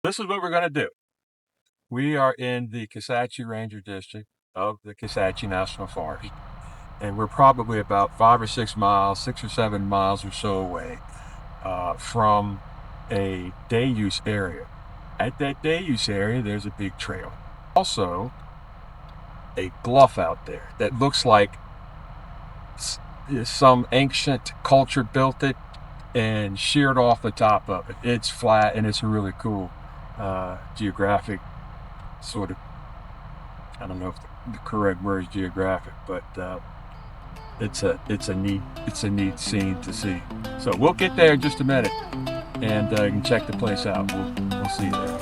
This is what we're going to do. We are in the Kisatchie Ranger District of the Kisatchie National Forest, and we're probably about 5 or 6 miles, 6 or 7 miles or so away from a day use area. At that day use area, there's a big trail. Also, a bluff out there that looks like some ancient culture built it and sheared off the top of it. It's flat and it's a really cool geographic sort of, I don't know if the correct word is geographic, but it's a neat scene to see. So we'll get there in just a minute, and you can check the place out. We'll see you there.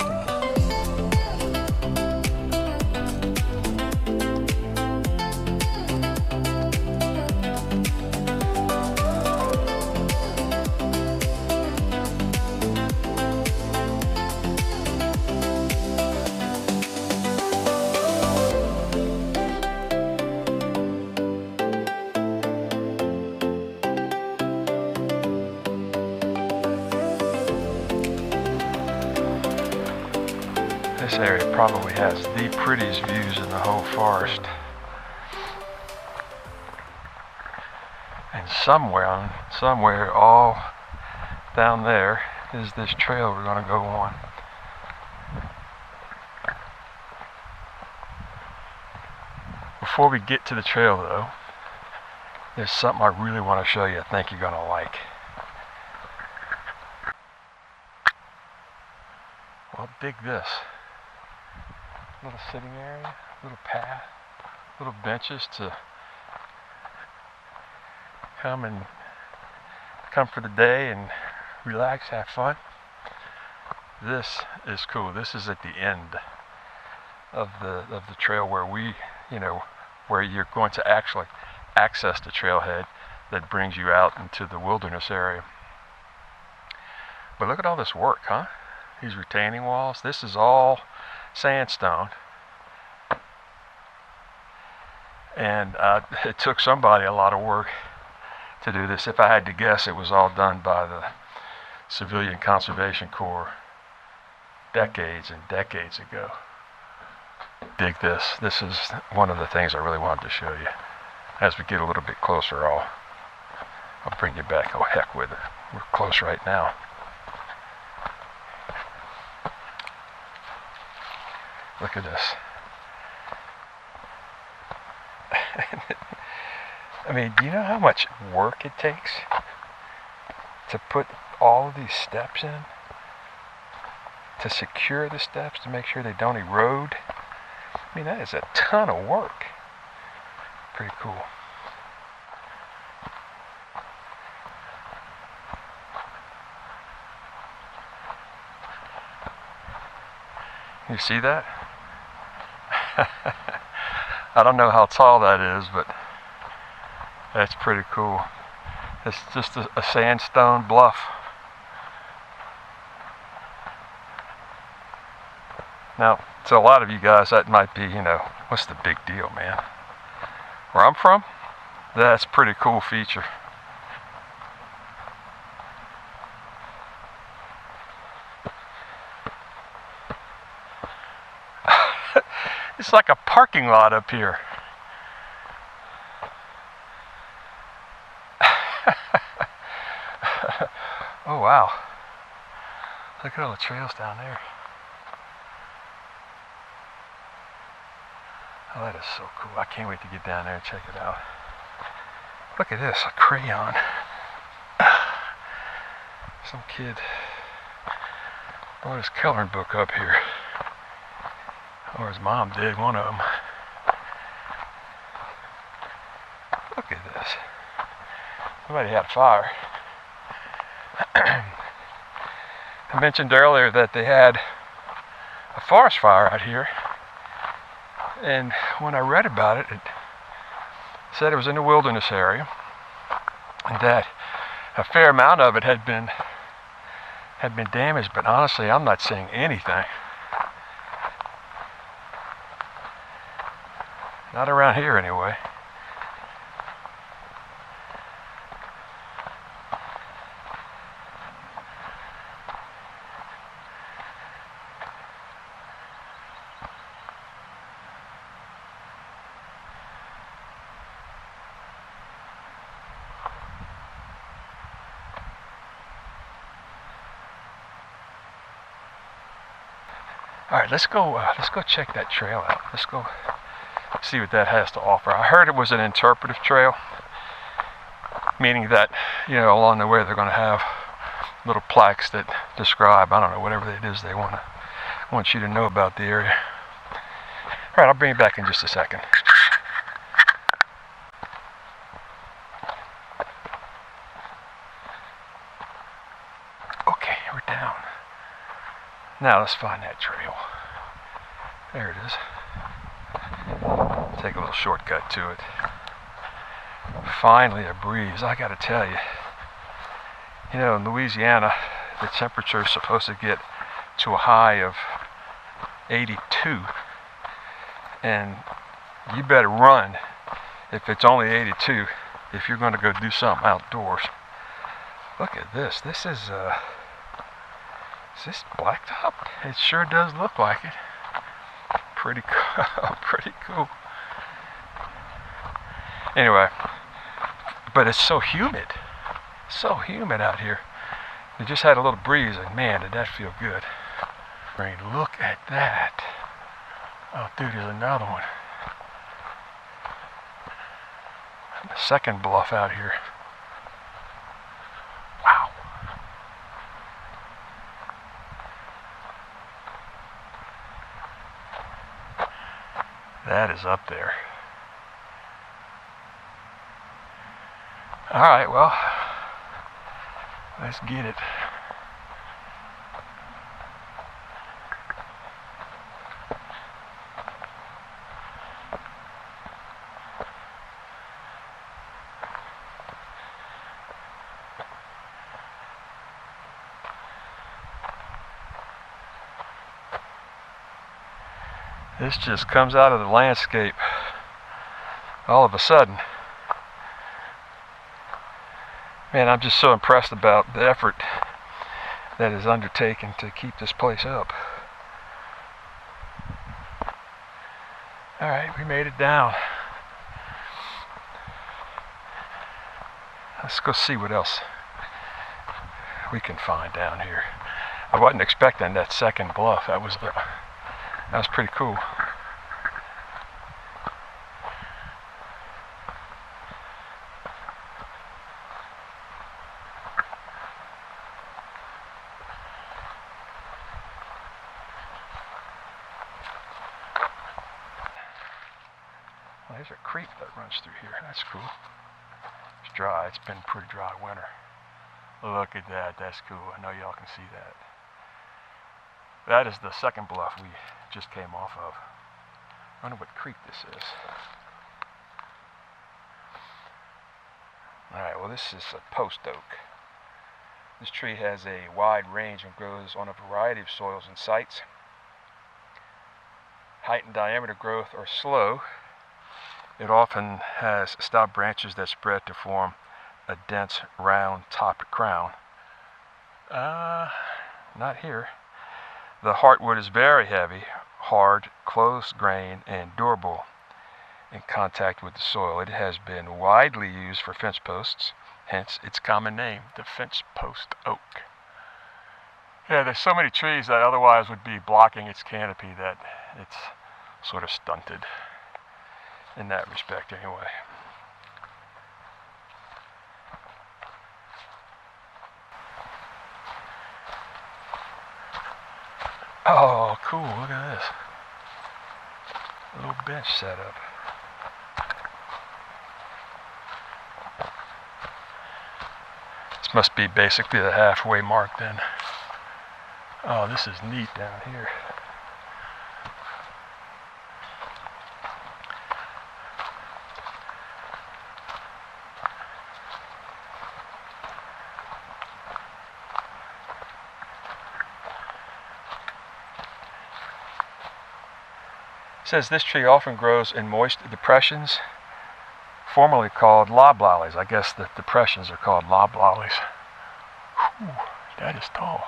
This area probably has the prettiest views in the whole forest. And somewhere all down there is this trail we're going to go on. Before we get to the trail though, there's something I really want to show you I think you're going to like. Well, dig this. Little sitting area, little path, little benches to come for the day and relax, have fun. This is cool. This is at the end of the trail where where you're going to actually access the trailhead that brings you out into the wilderness area. But look at all this work, huh? These retaining walls. This is all sandstone, and it took somebody a lot of work to do this. If I had to guess, it was all done by the Civilian Conservation Corps decades and decades ago. Dig this. This is one of the things I really wanted to show you. As we get a little bit closer, I'll bring you back. Oh, heck with it. We're close right now. Look at this. I mean, do you know how much work it takes to put all of these steps in? To secure the steps, to make sure they don't erode? I mean, that is a ton of work. Pretty cool. You see that? I don't know how tall that is, but that's pretty cool. It's just a sandstone bluff. Now, to a lot of you guys, that might be, what's the big deal, man? Where I'm from, that's a pretty cool feature. It's like a parking lot up here. Oh wow. Look at all the trails down there. Oh, that is so cool. I can't wait to get down there and check it out. Look at this, a crayon. Some kid brought his coloring book up here. Or his mom did, one of them. Look at this. Somebody had a fire. I mentioned earlier that they had a forest fire out here. And when I read about it, it said it was in the wilderness area. And that a fair amount of it had been damaged. But honestly, I'm not seeing anything. Not around here, anyway. All right, let's go check that trail out. Let's go see what that has to offer. I heard it was an interpretive trail, meaning that, you know, along the way they're going to have little plaques that describe, I don't know, whatever it is they want you to know about the area. All right, I'll bring you back in just a second. Okay, we're down. Now let's find that trail. There it is. Take a little shortcut to it. Finally a breeze. I gotta tell you, you know, in Louisiana, the temperature is supposed to get to a high of 82, and you better run if it's only 82 if you're going to go do something outdoors. Look at this. Is this blacktop? It sure does look like it. Pretty cool. Pretty cool. Anyway, but it's so humid. So humid out here. We just had a little breeze, and man, did that feel good. Rain, look at that. Oh, dude, there's another one. The second bluff out here. Wow. That is up there. All right, well, let's get it. This just comes out of the landscape all of a sudden. Man, I'm just so impressed about the effort that is undertaken to keep this place up. All right, we made it down. Let's go see what else we can find down here. I wasn't expecting that second bluff. That was pretty cool. Well, there's a creek that runs through here. That's cool. It's dry. It's been a pretty dry winter. Look at that. That's cool. I know y'all can see that. That is the second bluff we just came off of. I wonder what creek this is. Alright, well, this is a post oak. This tree has a wide range and grows on a variety of soils and sites. Height and diameter growth are slow. It often has stout branches that spread to form a dense, round topped crown. Not here. The heartwood is very heavy, hard, close grained, and durable in contact with the soil. It has been widely used for fence posts, hence its common name, the fence post oak. Yeah, there's so many trees that otherwise would be blocking its canopy that it's sort of stunted in that respect anyway. Oh, cool, look at this. A little bench set up. This must be basically the halfway mark then. Oh, this is neat down here. It says this tree often grows in moist depressions, formerly called loblollies. I guess the depressions are called loblollies. Whew, that is tall.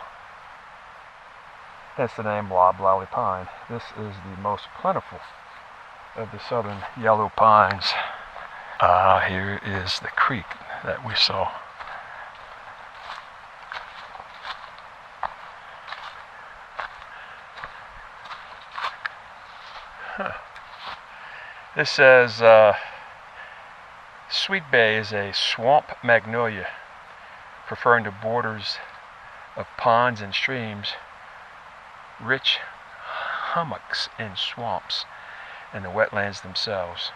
That's the name loblolly pine. This is the most plentiful of the southern yellow pines. Here is the creek that we saw. This says Sweet Bay is a swamp magnolia, preferring the borders of ponds and streams, rich hummocks in swamps, and the wetlands themselves.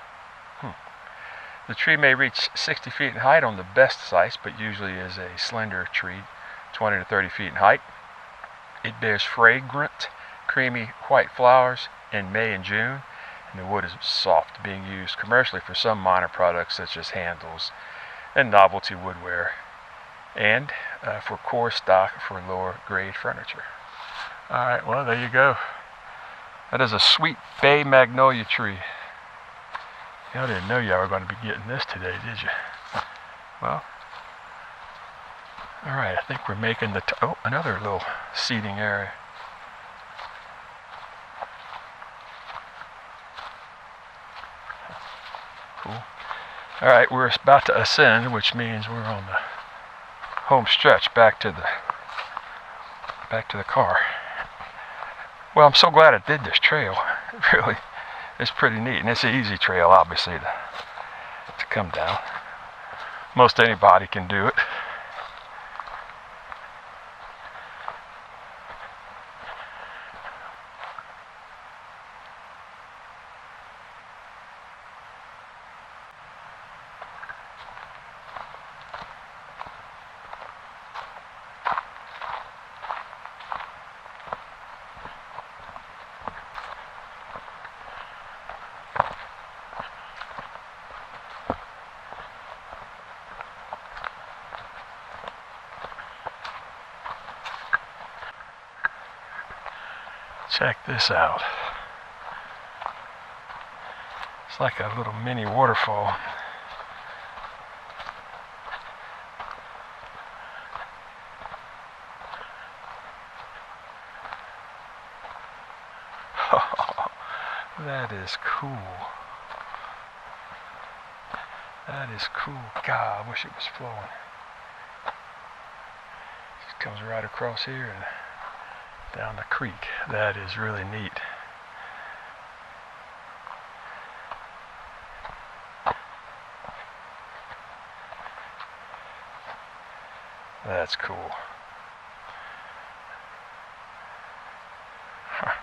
The tree may reach 60 feet in height on the best sites, but usually is a slender tree, 20 to 30 feet in height. It bears fragrant, creamy white flowers in May and June, and the wood is soft, being used commercially for some minor products such as handles and novelty woodware, and for core stock for lower grade furniture. Alright, well, there you go. That is a Sweet Bay magnolia tree. Y'all didn't know y'all were going to be getting this today, did you? Well, alright, I think we're making the another little seating area. Cool. Alright, we're about to ascend, which means we're on the home stretch back to the car. Well, I'm so glad I did this trail. It really is pretty neat, and it's an easy trail, obviously, to come down. Most anybody can do it. Check this out. It's like a little mini waterfall. That is cool. That is cool. God, I wish it was flowing. Just comes right across here and down the creek. That is really neat. That's cool. Huh.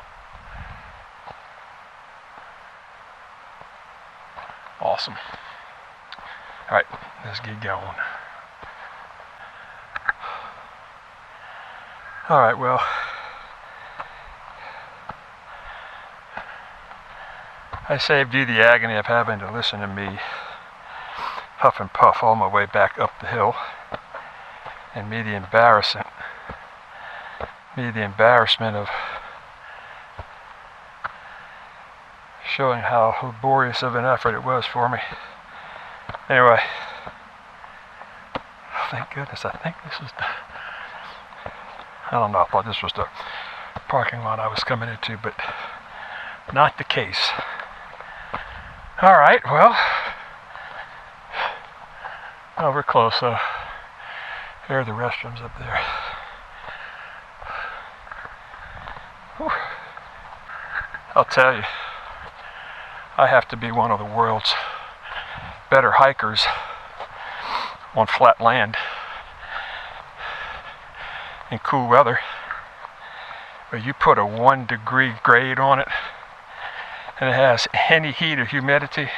Awesome. All right, let's get going. All right, well, I saved you the agony of having to listen to me huff and puff all my way back up the hill, and me the embarrassment of showing how laborious of an effort it was for me. Anyway, thank goodness, I think this is I don't know, I thought this was the parking lot I was coming into, but not the case. Alright, well, we're close, so here are the restrooms up there. Whew. I'll tell you, I have to be one of the world's better hikers on flat land in cool weather, where you put a 1-degree grade on it and it has any heat or humidity.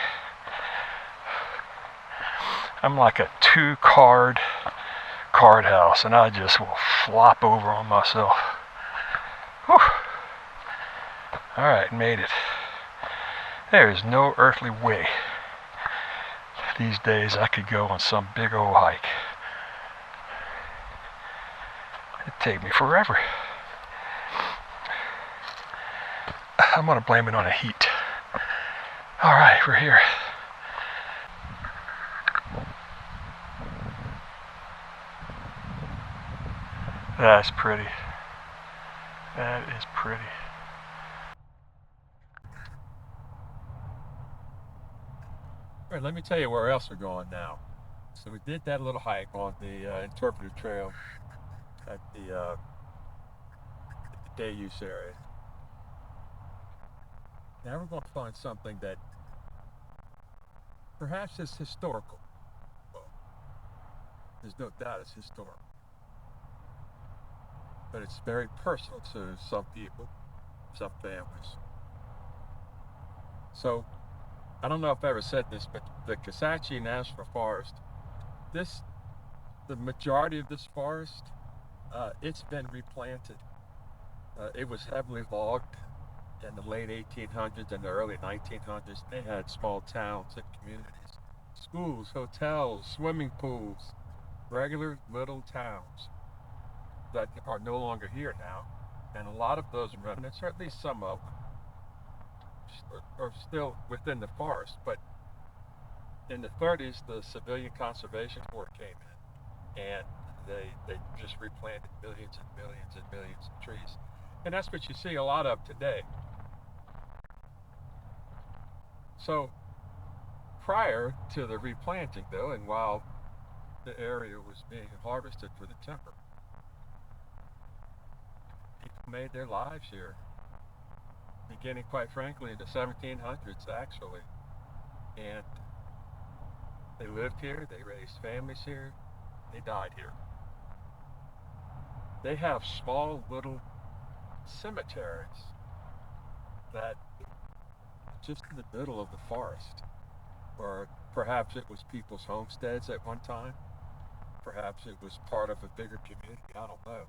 I'm like a 2-card house, and I just will flop over on myself. Whew. Alright, made it. There is no earthly way these days I could go on some big old hike. It'd take me forever. I'm gonna blame it on the heat. Alright, we're here. That's pretty. That is pretty. All right, let me tell you where else we're going now. So we did that little hike on the Interpretive Trail at the day use area. Now we're going to find something that perhaps is historical. Well, there's no doubt it's historical. But it's very personal to some people, some families. So, I don't know if I ever said this, but the Kisatchie National Forest, the majority of this forest, it's been replanted. It was heavily logged in the late 1800s and the early 1900s. They had small towns and communities, schools, hotels, swimming pools, regular little towns that are no longer here now. And a lot of those remnants, or at least some of them, are still within the forest. But in the 30s, the Civilian Conservation Corps came in, and they just replanted millions and millions and millions of trees. And that's what you see a lot of today. So prior to the replanting, though, and while the area was being harvested for the timber, people made their lives here, beginning, quite frankly, in the 1700s, actually. And they lived here, they raised families here, they died here. They have small little cemeteries that just in the middle of the forest, or perhaps it was people's homesteads at one time, perhaps it was part of a bigger community, I don't know.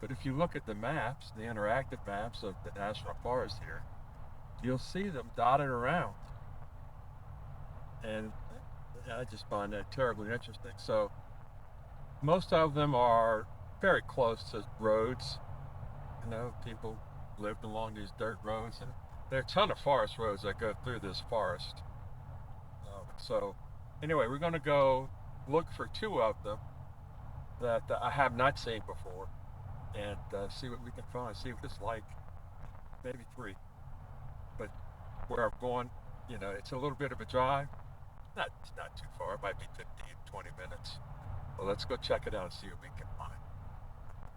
But if you look at the maps, the interactive maps of the National Forest here, you'll see them dotted around. And I just find that terribly interesting. So most of them are very close to roads. You know, people lived along these dirt roads, and there are a ton of forest roads that go through this forest. So anyway, we're going to go look for two of them that I have not seen before, and see what we can find, see what it's like. Maybe three. But where I'm going, you know, it's a little bit of a drive. It's not too far. It might be 15, 20 minutes. Well, let's go check it out and see what we can find.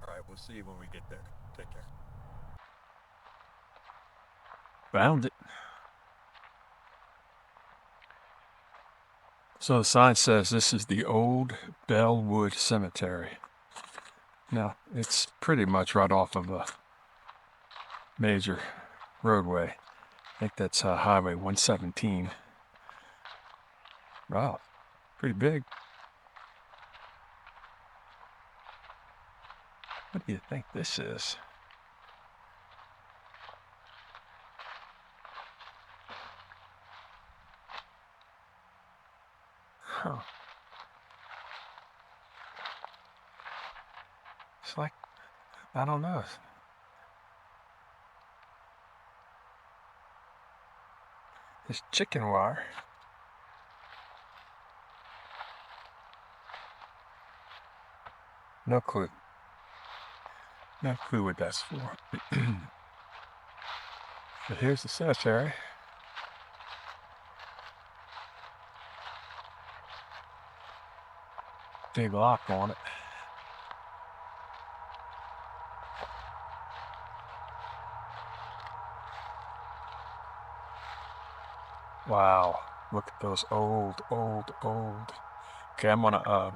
All right, we'll see you when we get there. Take care. Found it. So the sign says this is the old Bellwood Cemetery. Now, it's pretty much right off of a major roadway. I think that's Highway 117. Wow, pretty big. What do you think this is? Huh. It's like, I don't know. It's chicken wire. No clue. No clue what that's for. But here's the cemetery. Big lock on it. Wow, look at those old. Okay, I'm gonna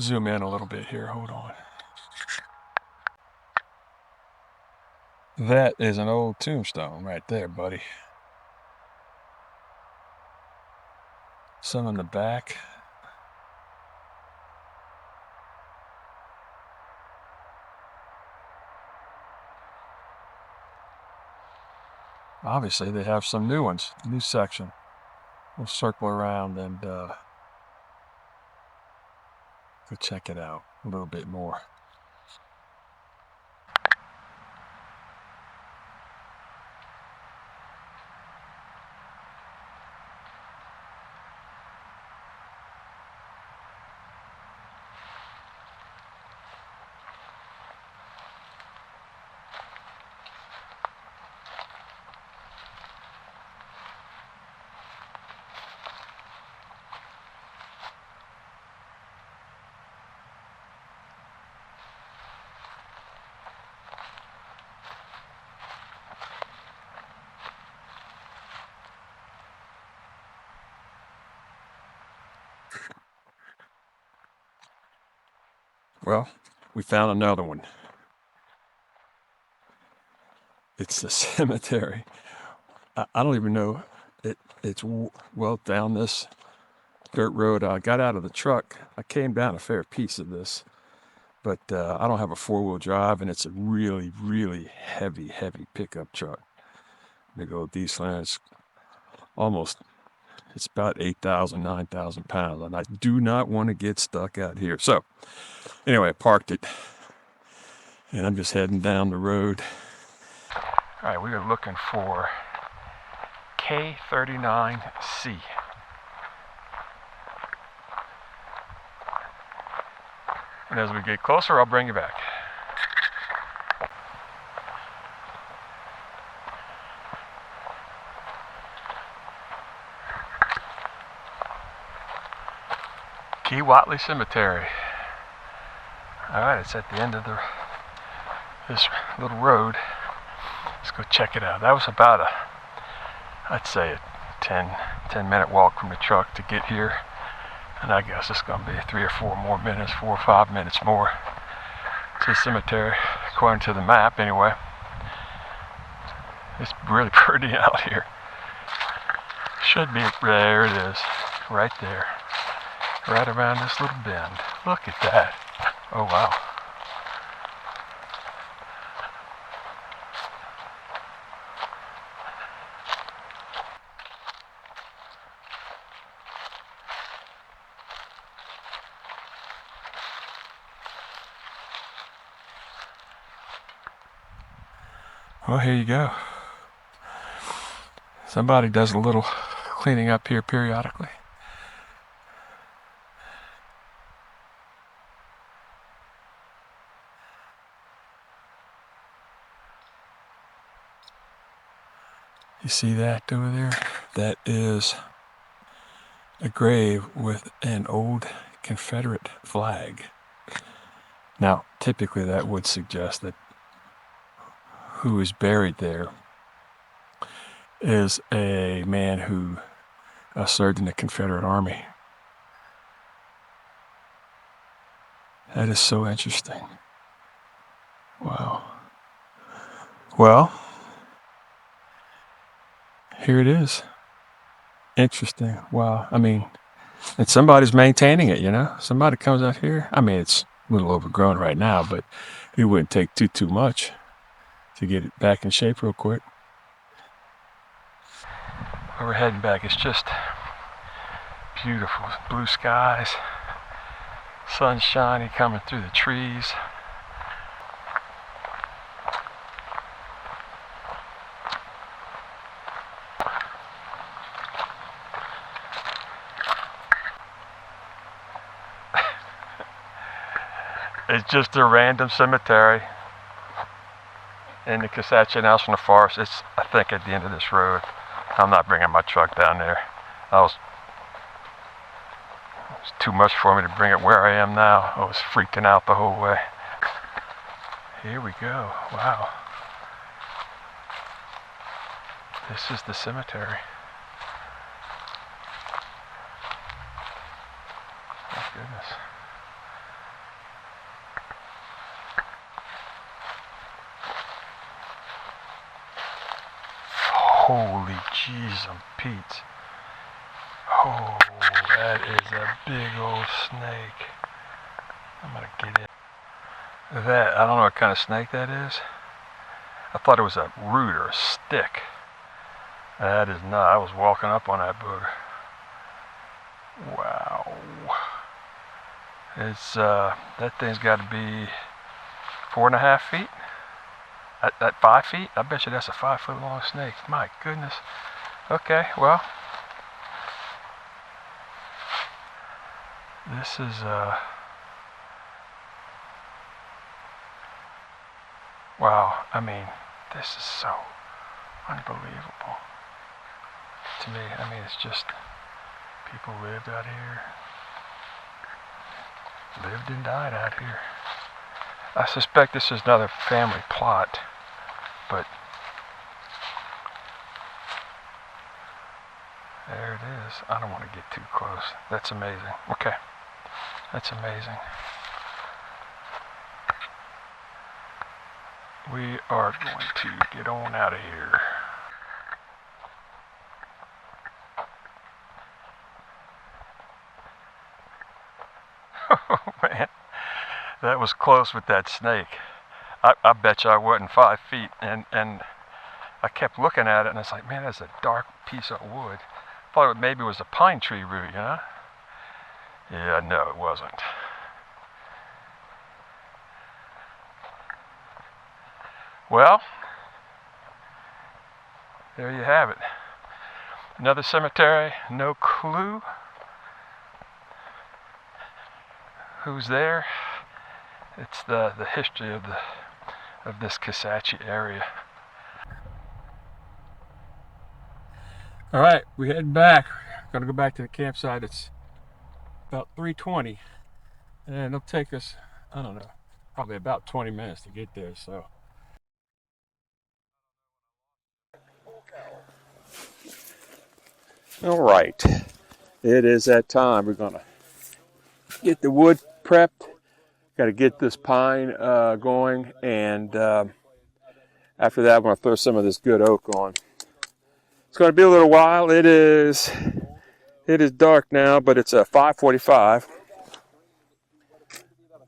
zoom in a little bit here, hold on. That is an old tombstone right there, buddy. Some in the back. Obviously, they have some new ones, new section. We'll circle around and go check it out a little bit more. Well, we found another one. It's the cemetery. I don't even know. It's well down this dirt road. I got out of the truck. I came down a fair piece of this, but I don't have a four-wheel drive, and it's a really, really heavy pickup truck. Big old diesel. It's about 8,000, 9,000 pounds, and I do not want to get stuck out here. So anyway, I parked it, and I'm just heading down the road. All right, we are looking for K39C. And as we get closer, I'll bring you back. Key-Watley Cemetery. Alright, it's at the end of this little road. Let's go check it out. That was about I'd say a 10 minute walk from the truck to get here. And I guess it's going to be 3 or 4 more minutes, 4 or 5 minutes more to the cemetery, according to the map anyway. It's really pretty out here. Should be, there it is, right there. Right around this little bend. Look at that. Oh wow. Well, here you go. Somebody does a little cleaning up here periodically. You see that over there? That is a grave with an old Confederate flag. Now, typically that would suggest that who is buried there is a man who served in the Confederate Army. That is so interesting. Wow. Well, here it is. Interesting. Wow. I mean, and somebody's maintaining it, you know? Somebody comes out here. I mean, it's a little overgrown right now, but it wouldn't take too much to get it back in shape real quick. Where we're heading back, it's just beautiful. Blue skies, sun shining, coming through the trees. It's just a random cemetery in the Kisatchie National Forest. It's, I think, at the end of this road. I'm not bringing my truck down there. It's too much for me to bring it where I am now. I was freaking out the whole way. Here we go. Wow. This is the cemetery. My goodness. Holy jeez and Pete. Oh, that is a big old snake. I'm gonna get it. That, I don't know what kind of snake that is. I thought it was a root or a stick. That is not. I was walking up on that booger. Wow. It's, that thing's got to be 4.5 feet. At 5 feet? I bet you that's a 5 foot long snake. My goodness. Okay, well. This is, wow. I mean, this is so unbelievable. To me, I mean, it's just, people lived out here. Lived and died out here. I suspect this is another family plot, but there it is. I don't want to get too close. That's amazing. Okay, that's amazing. we are going to get on out of here. Oh man, that was close with that snake. I bet you I wasn't 5 feet, and I kept looking at it, and I was like, man, that's a dark piece of wood. Thought it maybe was a pine tree root, you know? Yeah, no, it wasn't. Well, there you have it. Another cemetery, no clue who's there. It's the history of this Kisatchie area. All right, we're heading back. Gonna go back to the campsite. It's about 3:20, and it'll take us, I don't know, probably about 20 minutes to get there. So. All right, it is that time. We're gonna get the wood prepped. Got to get this pine going, and after that, I'm gonna throw some of this good oak on. It's gonna be a little while. It is dark now, but it's 5:45.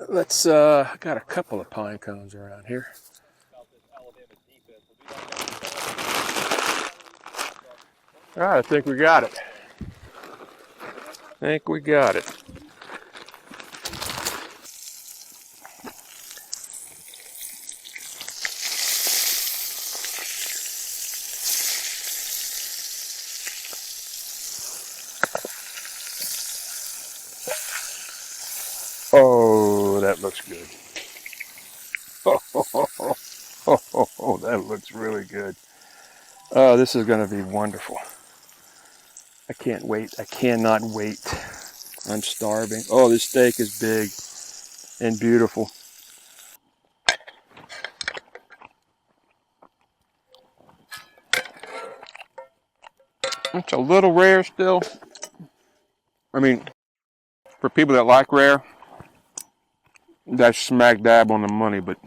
Let's. I got a couple of pine cones around here. All right, I think we got it. Oh, that looks good. Oh, that looks really good. Oh, this is going to be wonderful. I can't wait. I cannot wait. I'm starving. Oh, this steak is big and beautiful. It's a little rare still. I mean, for people that like rare, that's smack dab on the money, but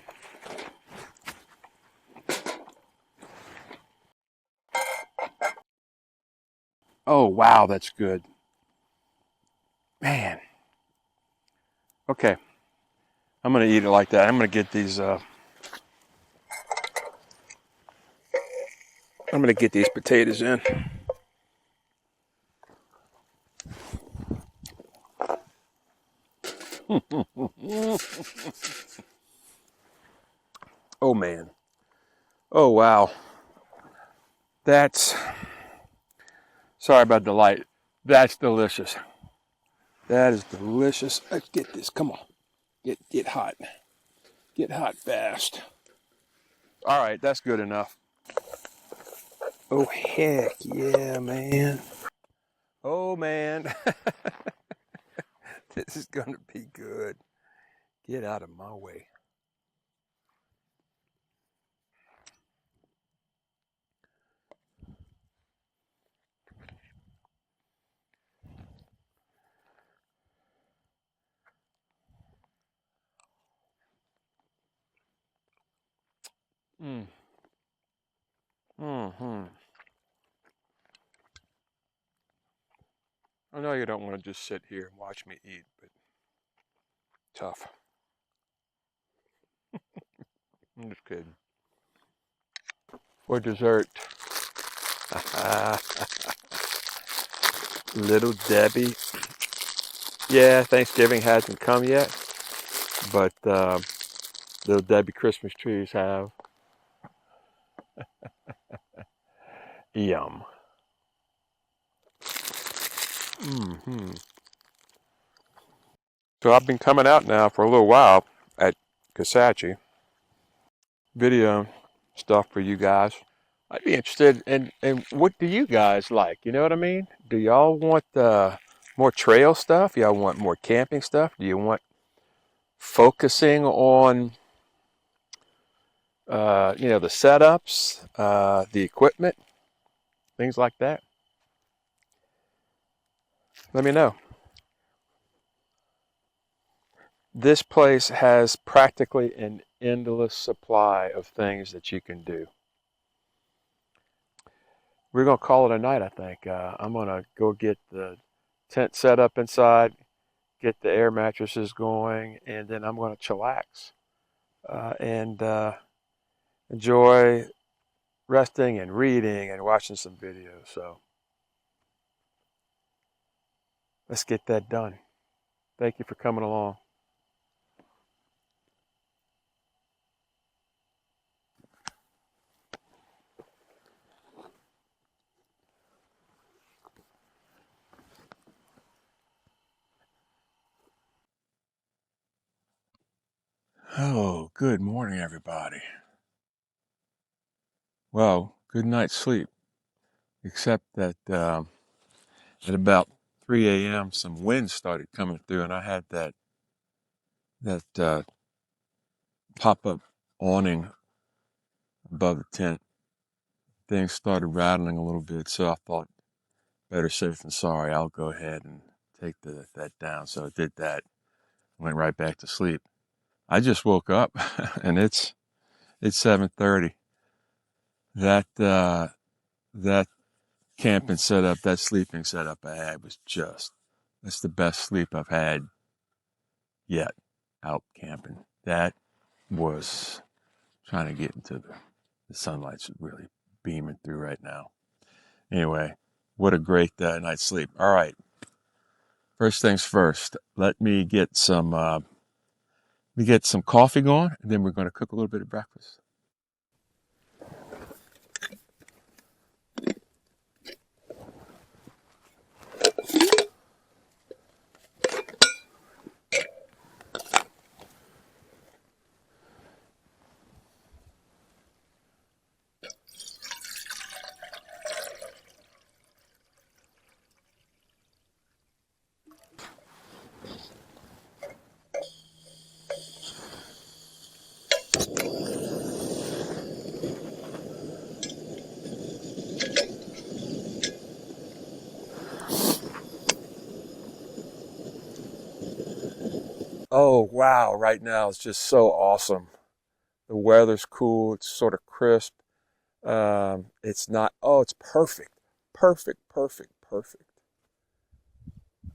oh wow, that's good. Man. Okay. I'm gonna eat it like that. I'm gonna get these potatoes in. Oh man. Oh wow. That's, sorry about the light. That's delicious. That is delicious. Let's get this. Come on. Get hot. Get hot fast. All right, that's good enough. Oh heck yeah, man. Oh man. This is gonna be good. Get out of my way. I know you don't want to just sit here and watch me eat, but tough. I'm just kidding. For dessert, Little Debbie. Yeah, Thanksgiving hasn't come yet, but Little Debbie Christmas trees have. Yum. So I've been coming out now for a little while at Kisatchie, video stuff for you guys. I'd be interested in what do you guys like? You know what I mean? Do y'all want more trail stuff? Y'all want more camping stuff? Do you want focusing on the setups, the equipment, things like that? Let me know. This place has practically an endless supply of things that you can do. We're going to call it a night, I think. I'm going to go get the tent set up inside, get the air mattresses going, and then I'm going to chillax and enjoy resting and reading and watching some videos. So let's get that done. Thank you for coming along. Oh, good morning, everybody. Well, good night's sleep, except that at about 3 a.m. some wind started coming through, and I had that pop-up awning above the tent. Things started rattling a little bit, so I thought, better safe than sorry. I'll go ahead and take that down. So I did that. Went right back to sleep. I just woke up, and it's 7:30. That camping setup, that sleeping setup I had was that's the best sleep I've had yet out camping. That was trying to get into the sunlight's really beaming through right now. Anyway, what a great night's sleep. All right, first things first. Let me get some coffee going, and then we're going to cook a little bit of breakfast. Oh, wow, right now it's just so awesome. The weather's cool, it's sort of crisp. It's not, oh, it's perfect. Perfect, perfect, perfect.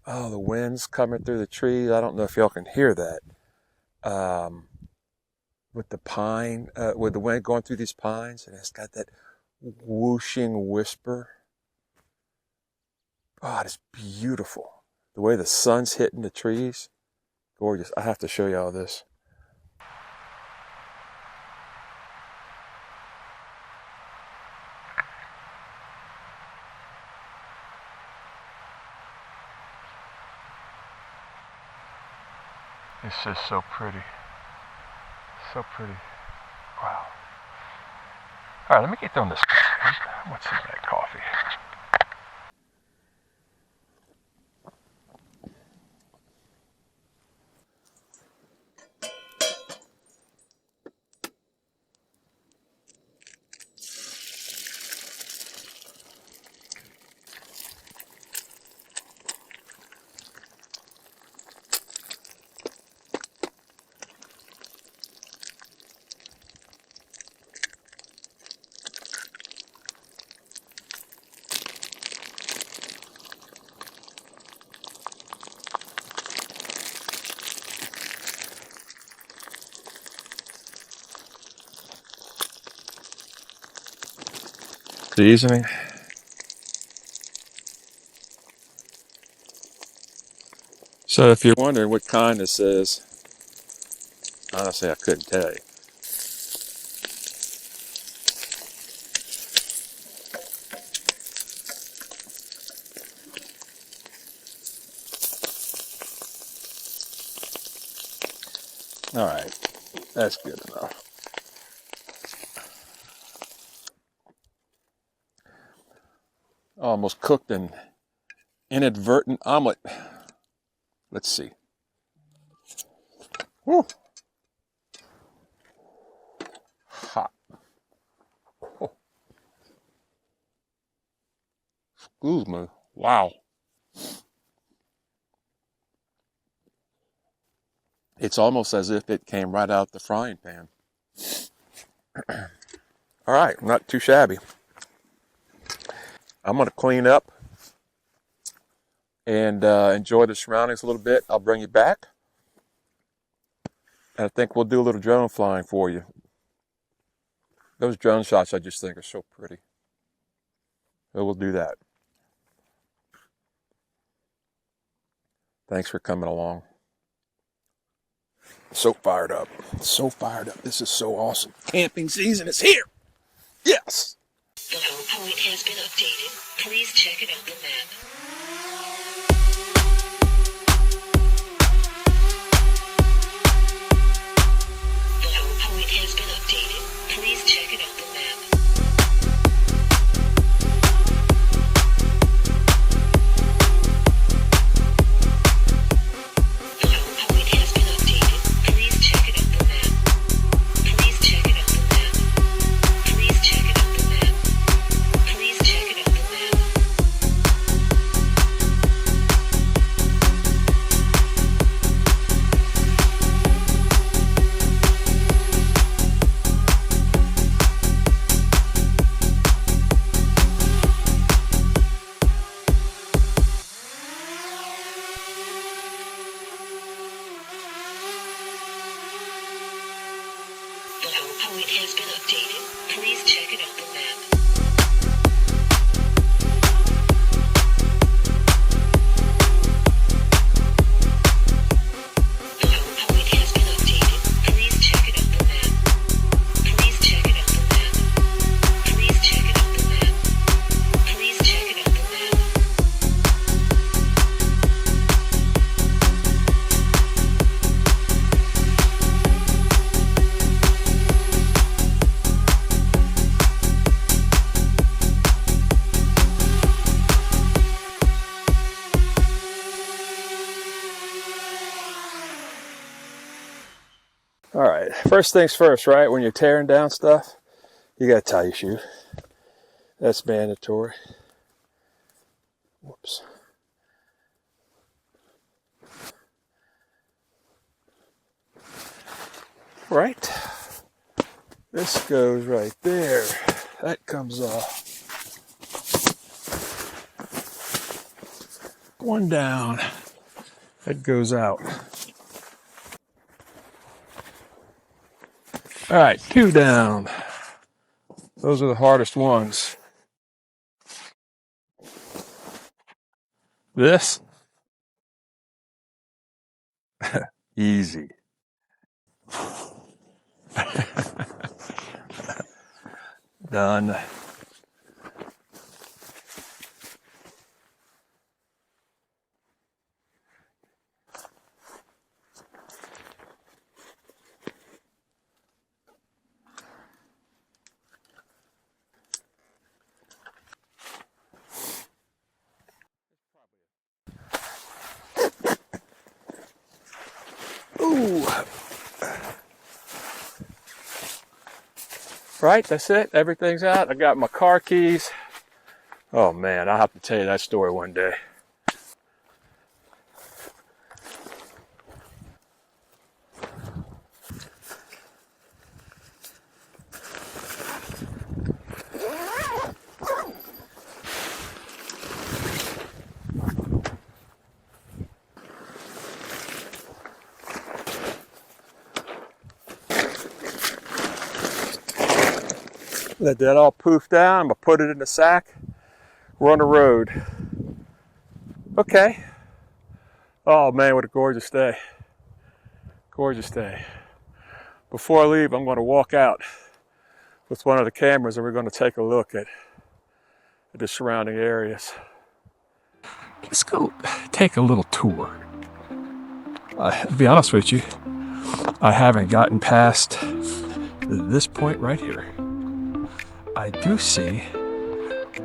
Oh, the wind's coming through the trees. I don't know if y'all can hear that. Um, with the pine, with the wind going through these pines, and it's got that whooshing whisper. Oh, it's beautiful. The way the sun's hitting the trees, gorgeous. I have to show y'all this. It's just so pretty. So pretty. Wow. All right, let me get on this. What's in that coffee? Seasoning. So if you're wondering what kind this is, honestly, I couldn't tell you. All right, that's good enough. Almost cooked an inadvertent omelet. Let's see. Woo. Hot. Oh, excuse me. Wow. It's almost as if it came right out the frying pan. All right, not too shabby. I'm going to clean up and enjoy the surroundings a little bit. I'll bring you back. And I think we'll do a little drone flying for you. Those drone shots I just think are so pretty. So we'll do that. Thanks for coming along. So fired up. So fired up. This is so awesome. Camping season is here. Yes. The home point has been updated. Please check it on the map. The home point has been updated. Please check it on the map. The home point has been updated. Please check it on the map. Please check it on the map. Please check it on the map. Please check it on the map. The home point has been updated. Please check it on the map. The home point has been updated. Please check it on the map. Please check it on the map. Please check it on the map. Please check it on the map. All right, first things first, right? When you're tearing down stuff, you gotta tie your shoe. That's mandatory. Whoops. Right. This goes right there. That comes off. One down. That goes out. All right, two down. Those are the hardest ones. This? Easy. Done. Ooh. Right, that's it. Everything's out. I got my car keys. Oh man, I'll have to tell you that story one day. Let that all poof down. I'm gonna put it in the sack. We're on the road. Okay. Oh man, what a gorgeous day. Gorgeous day. Before I leave, I'm gonna walk out with one of the cameras and we're gonna take a look at the surrounding areas. Let's go take a little tour. To be honest with you, I haven't gotten past this point right here. I do see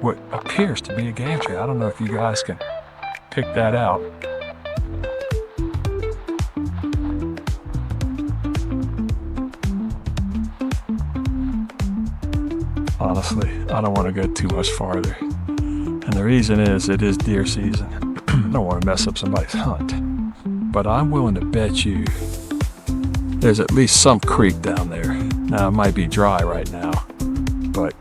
what appears to be a game tree. I don't know if you guys can pick that out. Honestly, I don't want to go too much farther. And the reason is, it is deer season. I don't want to mess up somebody's hunt. But I'm willing to bet you there's at least some creek down there Now it might be dry right now, but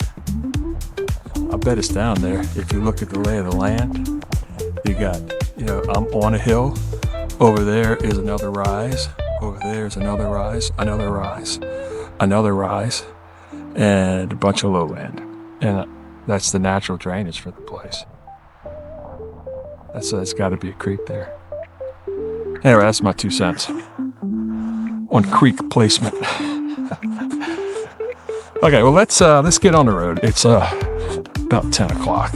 I bet it's down there. If you look at the lay of the land, you got, you know, I'm on a hill. Over there is another rise. Over there is another rise, another rise, another rise, and a bunch of lowland. And that's the natural drainage for the place. That's got to be a creek there. Anyway, that's my 2 cents on creek placement. Okay, well let's get on the road. It's about 10 o'clock.